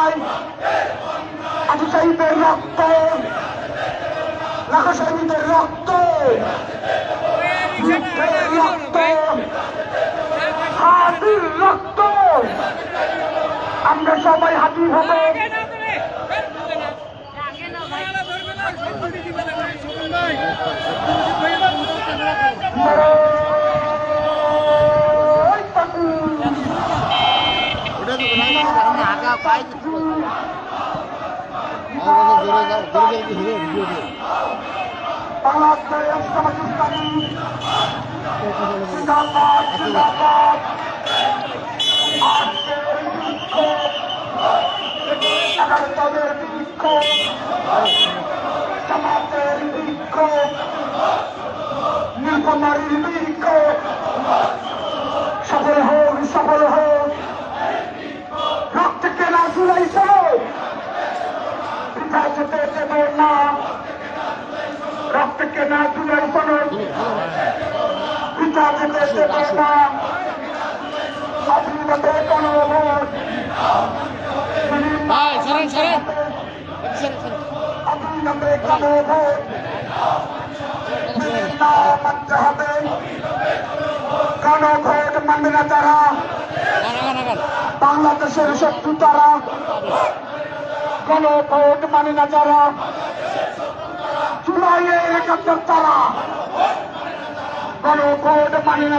অন্যায় আবু সাইদের রক্ত লাখো শহীদের রক্ত রক্ত হাতির রক্ত আমরা সবাই হাতি হব বাংলাদেশ পাকিস্তানি জিন্দাবাদ জিন্দাবাদ আজকের বিক্ষোভ এগারোতমের বিক্ষোভ জামাতের বিক্ষোভ নীলফামারীর বিক্ষোভ সফল হোক সফল হোক রক্ত কেনা জুলাই সব পিঠা যেতে দেব না রক্ত কেনা জুলাই সনদ পিঠা যেতে দেব না অবিলম্বে কোনো ভোট অবিলম্বে কোনো ভোট মানতে হবে কোন ভোট মানবে না তারা বাংলাদেশের শত্রু তারা কোন ভোট মানে না যারা জুলাইয়ের ৭১ তারা কোন ভোট মানে না।